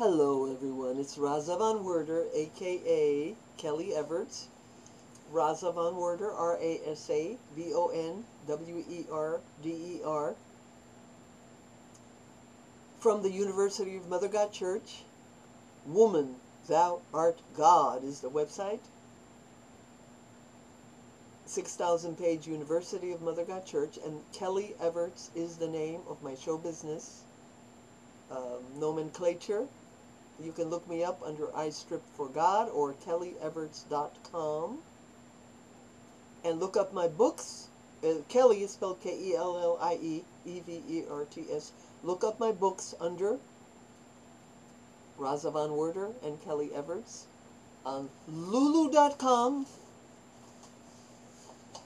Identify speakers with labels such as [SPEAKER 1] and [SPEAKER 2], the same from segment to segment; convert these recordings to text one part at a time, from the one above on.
[SPEAKER 1] Hello everyone, it's RASA VON WERDER, aka Kellie Everts. RASA VON WERDER, RASAVONWERDER. From the University of Mother God Church. Woman, Thou Art God is the website. 6,000 page University of Mother God Church, and Kellie Everts is the name of my show business nomenclature. You can look me up under I Strip for God or kellieeverts.com and look up my books. Kellie is spelled Kellieeverts. Look up my books under RASA VON WERDER and Kellie Everts. On lulu.com,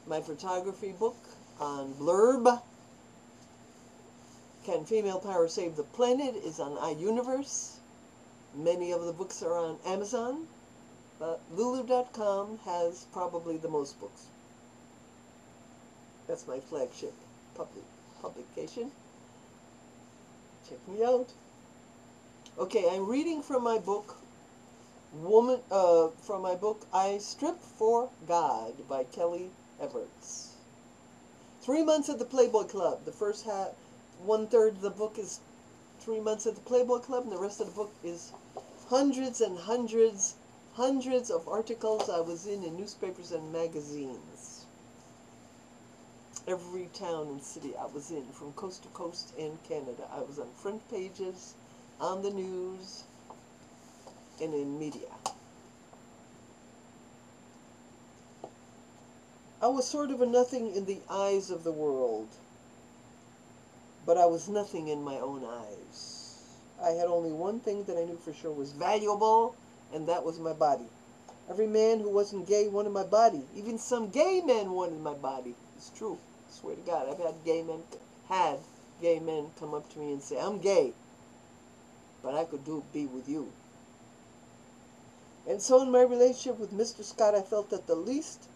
[SPEAKER 1] my photography book on Blurb. Can Female Power Save the Planet is on iUniverse. Many of the books are on Amazon, but lulu.com has probably the most books. That's my flagship publication. Check me out. Okay, I'm reading from my book, I Strip for God by Kellie Everts. 3 months at the Playboy Club. The first one-third of the book is 3 months at the Playboy Club, and the rest of the book is hundreds and hundreds of articles I was in newspapers and magazines. Every town and city I was in, from coast to coast in Canada. I was on front pages, on the news, and in media. I was sort of a nothing in the eyes of the world, but I was nothing in my own eyes. I had only one thing that I knew for sure was valuable, and that was my body. Every man who wasn't gay wanted my body. Even some gay men wanted my body. It's true. I swear to God, I've had gay men come up to me and say, I'm gay, but I could be with you. And so in my relationship with Mr. Scott, I felt that the least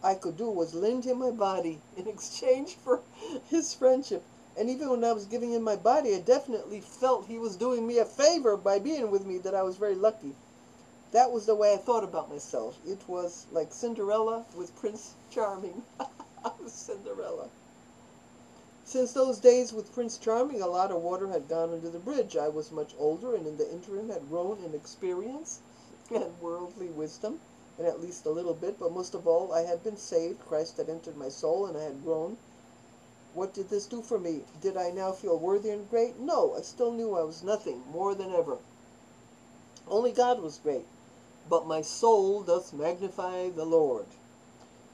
[SPEAKER 1] I could do was lend him my body in exchange for his friendship. And even when I was giving him my body, I definitely felt he was doing me a favor by being with me, that I was very lucky. That was the way I thought about myself. It was like Cinderella with Prince Charming. I was Cinderella. Since those days with Prince Charming, a lot of water had gone under the bridge. I was much older, and in the interim had grown in experience and worldly wisdom, and at least a little bit, but most of all, I had been saved. Christ had entered my soul, and I had grown. What did this do for me? Did I now feel worthy and great? No, I still knew I was nothing, more than ever. Only God was great. But my soul doth magnify the Lord.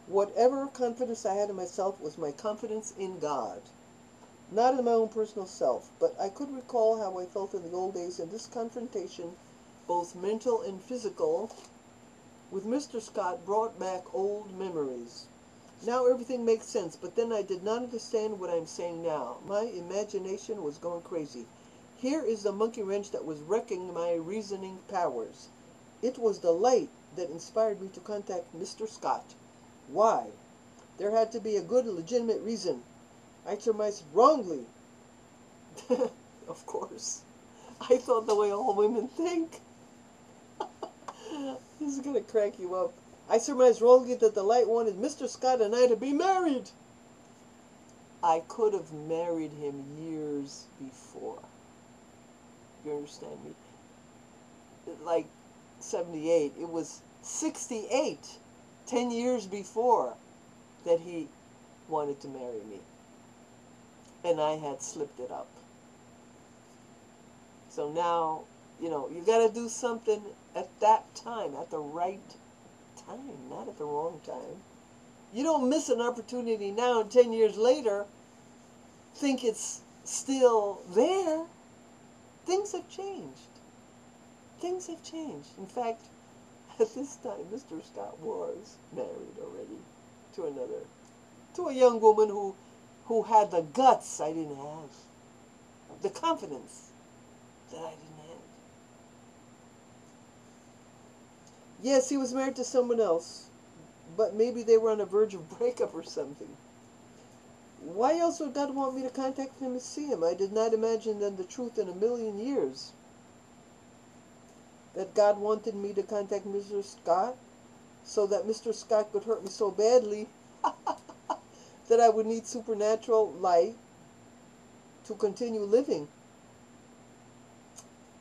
[SPEAKER 1] Whatever confidence I had in myself was my confidence in God. Not in my own personal self, but I could recall how I felt in the old days in this confrontation, both mental and physical, with Mr. Scott brought back old memories. Now everything makes sense, but then I did not understand what I'm saying now. My imagination was going crazy. Here is the monkey wrench that was wrecking my reasoning powers. It was the light that inspired me to contact Mr. Scott. Why? There had to be a good, legitimate reason. I surmised wrongly. Of course. I thought the way all women think. This is going to crack you up. I surmised wrongly that the light wanted Mr. Scott and I to be married. I could have married him years before. You understand me? Like 78. It was 68, 10 years before, that he wanted to marry me. And I had slipped it up. So now, you got to do something at that time, at the right time, not at the wrong time. You don't miss an opportunity now and 10 years later think it's still there. Things have changed. Things have changed. In fact, at this time, Mr. Scott was married already to a young woman who had the guts I didn't have, the confidence that I didn't have. Yes, he was married to someone else, but maybe they were on the verge of breakup or something. Why else would God want me to contact him and see him? I did not imagine then the truth in a million years. that God wanted me to contact Mr. Scott so that Mr. Scott could hurt me so badly that I would need supernatural light to continue living.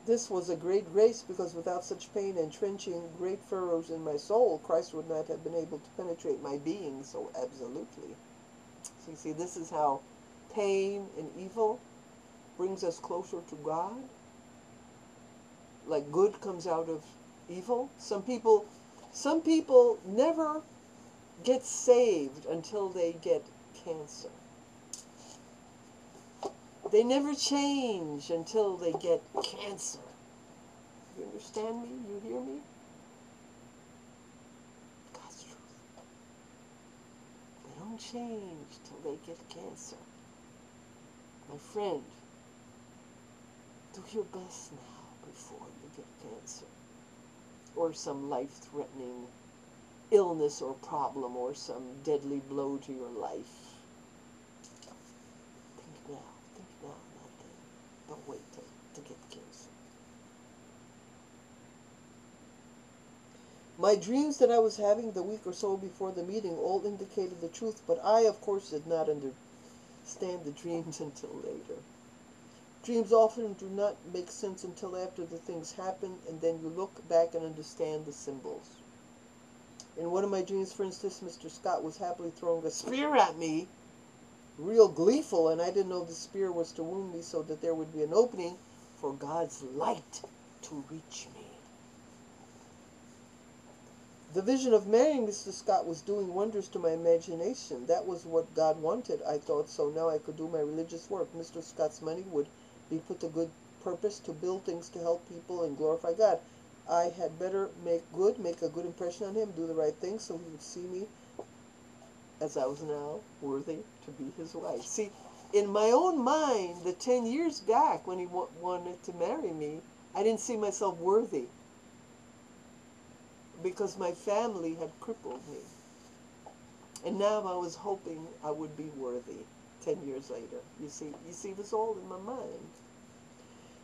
[SPEAKER 1] This was a great grace, because without such pain entrenching great furrows in my soul, Christ would not have been able to penetrate my being so absolutely. So you see, this is how pain and evil brings us closer to God. Like good comes out of evil. Some people never get saved until they get cancer. They never change until they get cancer. You understand me? You hear me? God's truth. They don't change till they get cancer. My friend, do your best now before you get cancer, or some life-threatening illness or problem, or some deadly blow to your life. Think now, not then. Don't wait to get cancer. My dreams that I was having the week or so before the meeting all indicated the truth, but I, of course, did not understand the dreams until later. Dreams often do not make sense until after the things happen, and then you look back and understand the symbols. In one of my dreams, for instance, Mr. Scott was happily throwing a spear at me, real gleeful, and I didn't know the spear was to wound me so that there would be an opening for God's light to reach me. The vision of marrying Mr. Scott was doing wonders to my imagination. That was what God wanted, I thought, so now I could do my religious work. Mr. Scott's money would be put to good purpose to build things to help people and glorify God. I had better make a good impression on him, do the right thing, so he would see me as I was now worthy to be his wife. See, in my own mind, the 10 years back when he wanted to marry me, I didn't see myself worthy, because my family had crippled me. And now I was hoping I would be worthy 10 years later. You see, it was all in my mind.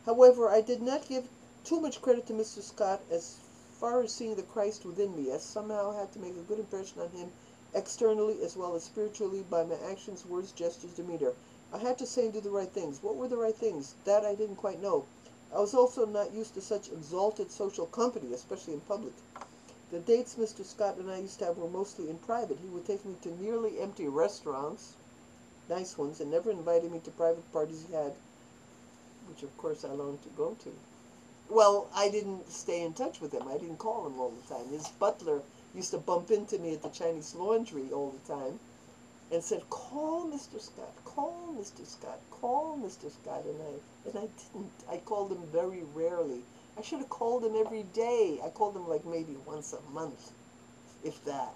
[SPEAKER 1] However, I did not give too much credit to Mr. Scott as far as seeing the Christ within me, as somehow I had to make a good impression on him externally as well as spiritually by my actions, words, gestures, demeanor. I had to say and do the right things. What were the right things? That I didn't quite know. I was also not used to such exalted social company, especially in public. The dates Mr. Scott and I used to have were mostly in private. He would take me to nearly empty restaurants, nice ones, and never invited me to private parties he had, which of course I longed to go to. Well, I didn't stay in touch with him. I didn't call him all the time. His butler used to bump into me at the Chinese laundry all the time and said, "Call Mr. Scott, call Mr. Scott, call Mr. Scott." And I didn't. I called him very rarely. I should have called him every day. I called him like maybe once a month, if that.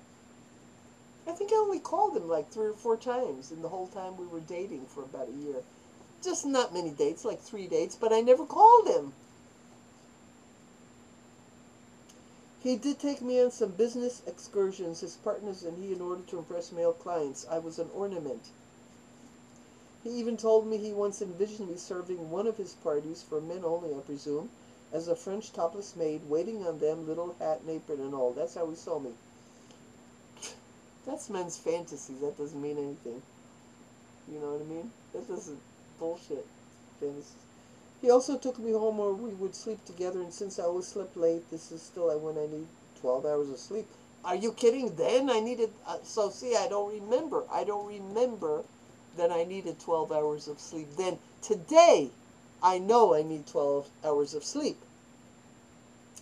[SPEAKER 1] I think I only called him like 3 or 4 times in the whole time we were dating for about a year. Just not many dates, like 3 dates, but I never called him. He did take me on some business excursions, his partners and he, in order to impress male clients. I was an ornament. He even told me he once envisioned me serving one of his parties, for men only, I presume, as a French topless maid, waiting on them, little hat and apron and all. That's how he saw me. That's men's fantasies. That doesn't mean anything. You know what I mean? That doesn't bullshit. Fantasies. He also took me home where we would sleep together, and since I always slept late, this is still when I need 12 hours of sleep. Are you kidding? Then I needed, so see, I don't remember that I needed 12 hours of sleep. Then today, I know I need 12 hours of sleep.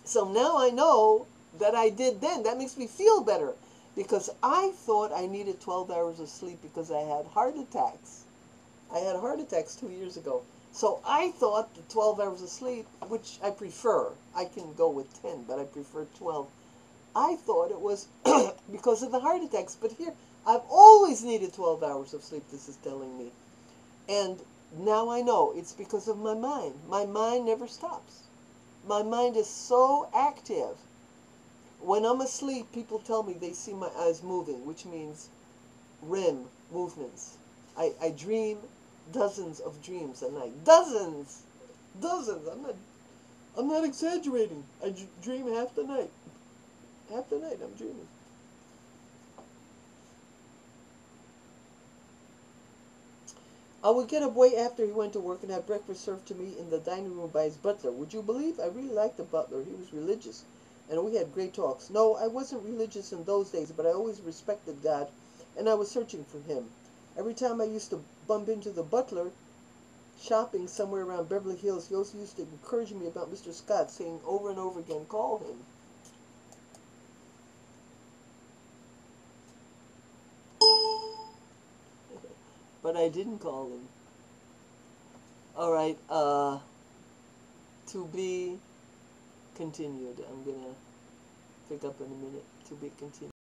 [SPEAKER 1] So now I know that I did then. That makes me feel better, because I thought I needed 12 hours of sleep because I had heart attacks. I had heart attacks 2 years ago. So I thought the 12 hours of sleep, which I prefer, I can go with 10, but I prefer 12. I thought it was because of the heart attacks. But here, I've always needed 12 hours of sleep, this is telling me. And now I know it's because of my mind. My mind never stops. My mind is so active. When I'm asleep, people tell me they see my eyes moving, which means REM movements. I dream dozens of dreams a night. Dozens! I'm not I'm not exaggerating. I dream half the night. Half the night I'm dreaming. I would get up way after he went to work and have breakfast served to me in the dining room by his butler. Would you believe I really liked the butler? He was religious, and we had great talks. No, I wasn't religious in those days, but I always respected God, and I was searching for him. Every time I used to bump into the butler shopping somewhere around Beverly Hills, he also used to encourage me about Mr. Scott, saying over and over again, call him. But I didn't call him. Alright, to be continued. I'm gonna pick up in a minute. To be continued.